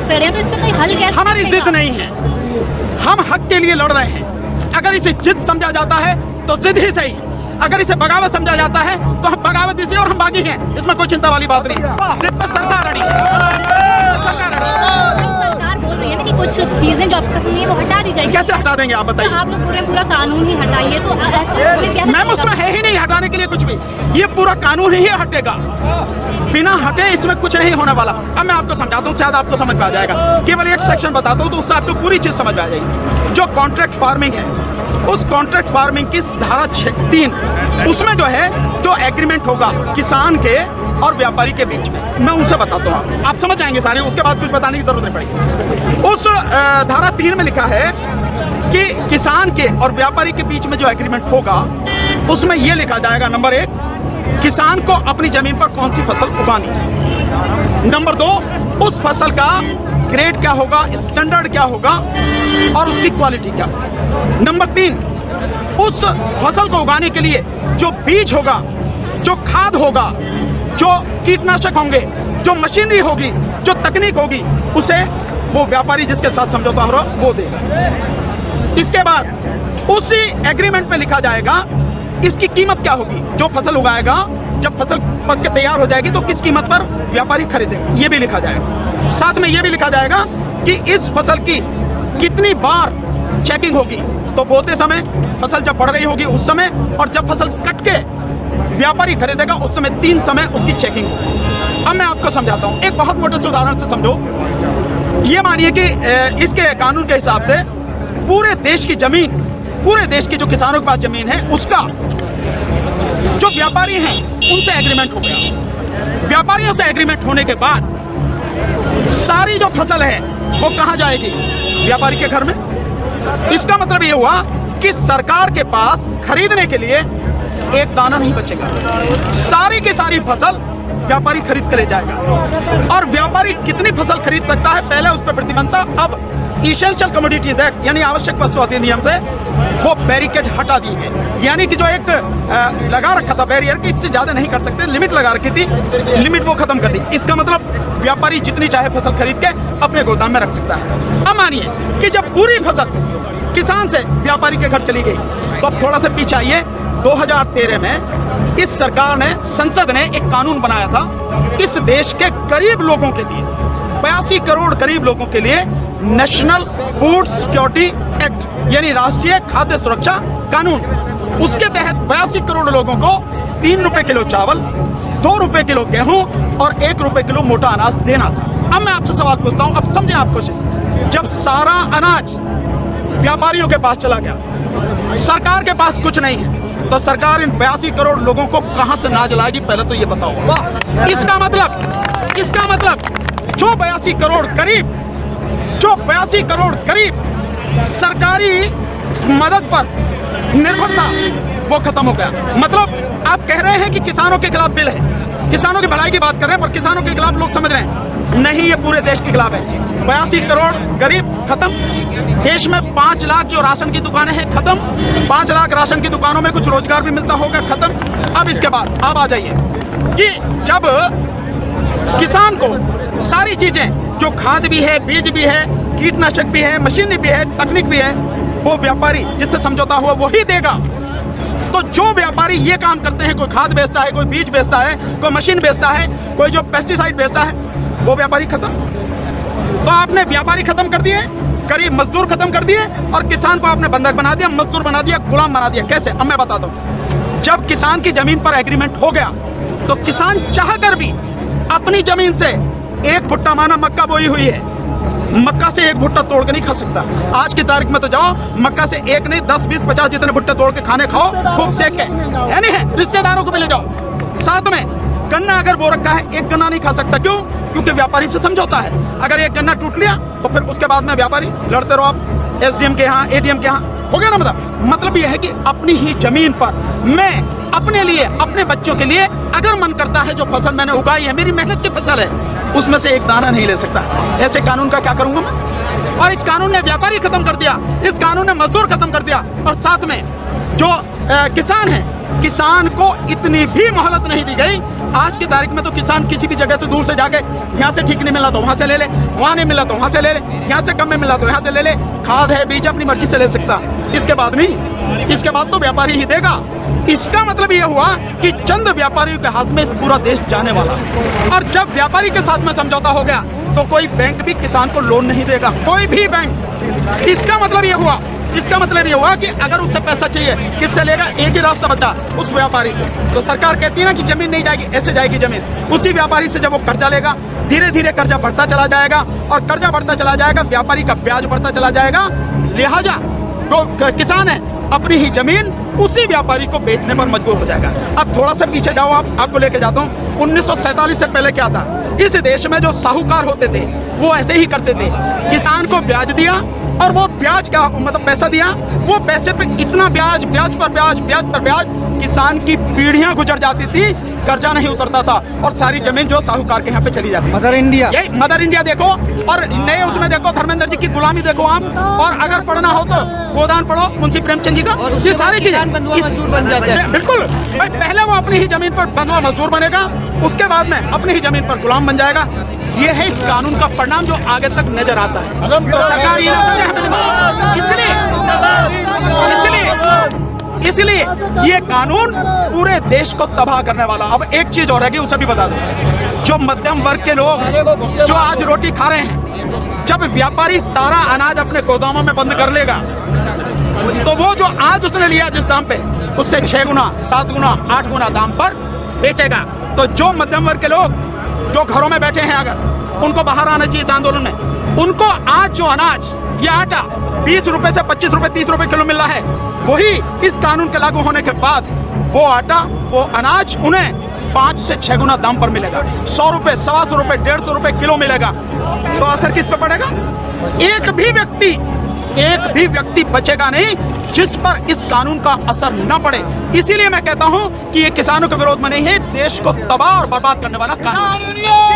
कर रहे हैं, तो इसका कोई हल कैसे? हमारी जिद नहीं है, हम हक के लिए लड़ रहे हैं। अगर इसे जिद समझा जाता है तो जिद ही सही, अगर इसे बगावत समझा जाता है तो हम बगावत इसे और हम बागी हैं, इसमें कोई चिंता वाली बात नहीं। सिर्फ सरकार अड़ी सरकार बोल रही है ना कि कुछ चीजें जो आपको पसंद नहीं है वो हटा दी जाएगी। कैसे हटा देंगे आप बताइए? तो आप लोग पूरा कानून ही हटाइए, तो ऐसे मैम उसमें है ही नहीं हटाने के लिए कुछ भी, ये पूरा कानून ही हटेगा, बिना हटे इसमें कुछ नहीं होने वाला। अब मैं आपको समझाता हूँ, शायद आपको समझ में आ जाएगा। केवल एक सेक्शन बताता हूँ तो उससे आपको पूरी चीज समझ में आ जाएगी। जो कॉन्ट्रैक्ट फार्मिंग है, उस कॉन्ट्रैक्ट फार्मिंग की धारा 3 उसमें जो है जो एग्रीमेंट होगा किसान के और व्यापारी के बीच में, मैं उनसे बताता हूँ, आप समझ जाएंगे सारे, उसके बाद कुछ बताने की जरूरत नहीं पड़ेगी। उस धारा 3 में लिखा है कि किसान के और व्यापारी के बीच में जो एग्रीमेंट होगा उसमें यह लिखा जाएगा, नंबर 1, किसान को अपनी जमीन पर कौन सी फसल उगानी है। नंबर 2, उस फसल का ग्रेड क्या होगा, स्टैंडर्ड क्या होगा और उसकी क्वालिटी क्या होगा। नंबर 3, उस फसल को उगाने के लिए जो बीज होगा, जो खाद होगा, जो कीटनाशक होंगे, जो मशीनरी होगी, जो तकनीक होगी, उसे वो व्यापारी जिसके साथ समझौता हो रहा वो देगा। इसके बाद उसी एग्रीमेंट में लिखा जाएगा इसकी कीमत क्या होगी, जो फसल उगाएगा जब फसल पक के तैयार हो जाएगी तो किस कीमत पर व्यापारी खरीदेगा, ये भी लिखा जाएगा। साथ में ये भी लिखा जाएगा कि इस फसल की कितनी बार चेकिंग होगी, तो बोते समय, फसल जब बढ़ रही होगी उस समय, और जब फसल कट के व्यापारी खरीदेगा उस समय 3 समय उसकी चेकिंग होगी। अब मैं आपको समझाता हूँ, एक बहुत मोटे से उदाहरण से समझो। ये मानिए कि इसके कानून के हिसाब से पूरे देश की जमीन, पूरे देश की जो किसानों के पास जमीन है उसका जो व्यापारी हैं उनसे एग्रीमेंट हो गया। व्यापारियों से एग्रीमेंट होने के बाद सारी जो फसल है वो कहाँ जाएगी, व्यापारी के घर में। इसका मतलब ये हुआ कि सरकार के पास खरीदने के लिए एक दाना नहीं बचेगा, सारी की सारी फसल व्यापारी खरीद कर ले जाएगा। और व्यापारी कितनी फसल खरीद सकता है, पहले उस पर प्रतिबंध था, अब इसेंशियल कमोडिटीज एक्ट यानी आवश्यक वस्तु अधिनियम से वो बैरिकेड हटा दी है। यानी कि जो एक लगा रखा था बैरियर कि इससे ज्यादा नहीं कर सकते, लिमिट लगा रखी थी, लिमिट वो खत्म कर दी। इसका मतलब व्यापारी जितनी चाहे फसल खरीद के अपने गोदाम में रख सकता है। अब मानिए कि जब पूरी फसल किसान से व्यापारी के घर चली गई, तो अब थोड़ा सा पीछे आइए, 2013 में इस सरकार ने, संसद ने एक कानून बनाया था इस देश के गरीब लोगों के लिए, 82 करोड़ गरीब लोगों के लिए नेशनल फूड सिक्योरिटी एक्ट यानी राष्ट्रीय खाद्य सुरक्षा कानून। उसके तहत 82 करोड़ लोगों को 3 रुपए किलो चावल, 2 रुपए किलो गेहूं और 1 रुपए किलो मोटा अनाज देना था। अब मैं आपसे सवाल पूछता हूं, अब समझें आप कुछ, जब सारा अनाज व्यापारियों के पास चला गया, सरकार के पास कुछ नहीं है, तो सरकार इन 82 करोड़ लोगों को कहां से अनाज लाएगी, पहले तो ये बताओ। इसका मतलब जो 82 करोड़ गरीब, जो 82 करोड़ गरीब सरकारी मदद पर निर्भर था वो खत्म हो गया। मतलब आप कह रहे हैं कि किसानों के खिलाफ बिल है, किसानों की भलाई की बात कर रहे हैं, पर किसानों के खिलाफ लोग समझ रहे हैं नहीं, ये पूरे देश के खिलाफ है। 82 करोड़ गरीब खत्म, देश में 5 लाख जो राशन की दुकानें हैं खत्म, 5 लाख राशन की दुकानों में कुछ रोजगार भी मिलता होगा खत्म। अब इसके बाद आप आ जाइए कि जब किसान को सारी चीजें, जो खाद भी है, बीज भी है, कीटनाशक भी है, मशीनरी भी है, तकनीक भी है, वो व्यापारी जिससे समझौता हुआ वही देगा। तो जो व्यापारी ये काम करते हैं, कोई खाद बेचता है, कोई बीज बेचता है, कोई मशीन बेचता है, कोई जो पेस्टिसाइड बेचता है, वो व्यापारी खत्म। तो आपने व्यापारी खत्म कर दिए, गरीब मजदूर खत्म कर दिए, और किसान को आपने बंधक बना दिया, मजदूर बना दिया, गुलाम बना दिया। कैसे? अब मैं बताता हूँ। जब किसान की जमीन पर एग्रीमेंट हो गया तो किसान चाहकर भी अपनी जमीन से एक भुट्टा, माना मक्का बोई हुई है, मक्का से एक भुट्टा तोड़ के नहीं खा सकता। आज की तारीख में तो जाओ, मक्का से एक नहीं 10, 20, 50 जितने भुट्टे तोड़ के खाने खाओ, खूब सेक के, है नहीं है, रिश्तेदारों को भी ले जाओ। साथ में गन्ना अगर बो रखा है, एक गन्ना नहीं खा सकता। क्यों? क्योंकि व्यापारी से समझौता है। अगर एक गन्ना टूट लिया तो फिर उसके बाद में व्यापारी लड़ते रहो आप SDM के यहाँ, ADM के यहाँ, हो गया ना। मतलब यह है कि अपनी ही जमीन पर मैं अपने लिए, अपने बच्चों के लिए अगर मन करता है, जो फसल मैंने उगाई है, मेरी मेहनत की फसल है, उसमें से एक दाना नहीं ले सकता। ऐसे कानून का क्या करूंगा मैं? और इस कानून ने व्यापारी खत्म कर दिया, इस कानून ने मजदूर खत्म कर दिया, और साथ में जो किसान है, किसान को इतनी भी मोहलत नहीं दी गई। आज की तारीख में तो किसान किसी भी जगह से दूर से जाके यहाँ से ठीक नहीं मिला तो वहाँ से ले ले, वहाँ नहीं मिला तो वहाँ से ले ले, यहाँ से कम में मिला तो यहाँ से ले ले। खाद है, बीज अपनी मर्जी से ले सकता, इसके बाद नहीं, इसके बाद तो व्यापारी ही देगा। इसका मतलब ये हुआ कि चंद व्यापारियों के हाथ में इस पूरा देश जाने वाला। और जब व्यापारी के साथ में समझौता हो गया तो कोई बैंक भी किसान को लोन नहीं देगा, कोई भी बैंक। इसका मतलब ये हुआ कि अगर उससे पैसा चाहिए किससे लेगा? एक ही रास्ता बचा, उस व्यापारी से। तो सरकार कहती है ना कि जमीन नहीं जाएगी, ऐसे जाएगी जमीन। उसी व्यापारी से जब वो कर्जा लेगा, धीरे धीरे कर्जा बढ़ता चला जाएगा, और कर्जा बढ़ता चला जाएगा, व्यापारी का ब्याज बढ़ता चला जाएगा। लिहाजा जो किसान है अपनी ही जमीन उसी व्यापारी को बेचने पर मजबूर हो जाएगा। अब थोड़ा सा पीछे जाओ, आपको लेके जाता हूँ। 1947 से पहले क्या था? इस देश में जो साहूकार होते थे वो ऐसे ही करते थे, किसान को ब्याज दिया, और वो ब्याज का मतलब पैसा दिया, वो पैसे पे इतना ब्याज, ब्याज पर ब्याज, ब्याज पर ब्याज, किसान की पीढ़ियां गुजर जाती थी, कर्जा नहीं उतरता था, और सारी जमीन जो साहूकार के यहाँ पे चली जाती। मदर इंडिया, यही मदर इंडिया देखो, और नए उसमें देखो धर्मेंद्र जी की गुलामी देखो आप। और अगर पढ़ना हो तो गोदान पढ़ो, मुंशी प्रेमचंद जी का, ये सारी चीजें बन जाते हैं। बिल्कुल भाई, पहले वो अपनी ही जमीन पर बंधुआ मजदूर बनेगा, उसके बाद में अपनी ही जमीन पर गुलाम बन जाएगा। ये है इस कानून का परिणाम जो आगे तक नजर आता है। तो सरकार ये इसलिए ये कानून पूरे देश को तबाह करने वाला। अब एक चीज और है, उसे भी बता दो। जो मध्यम वर्ग के लोग जो आज रोटी खा रहे हैं, जब व्यापारी सारा अनाज अपने गोदामों में बंद कर लेगा तो वो जो आज उसने लिया जिस दाम पे, उससे 6 गुना, 7 गुना, 8 गुना दाम पर बेचेगा। तो जो मध्यम वर्ग के लोग जो घरों में बैठे हैं, अगर उनको बाहर आना चाहिए इस आंदोलन में, उनको आज जो अनाज या आटा 20 रुपए से 25 रुपए 30 रुपए किलो मिल रहा है, वही इस कानून के लागू होने के बाद वो आटा, वो अनाज उन्हें 5 से 6 गुना दाम पर मिलेगा। 100 रुपए, 125 रुपए, 150 रुपए किलो मिलेगा। तो असर किस पे पड़ेगा? एक भी व्यक्ति बचेगा नहीं जिस पर इस कानून का असर न पड़े। इसीलिए मैं कहता हूं कि ये किसानों के विरोध में नहीं है, देश को तबाह और बर्बाद करने वाला कानून।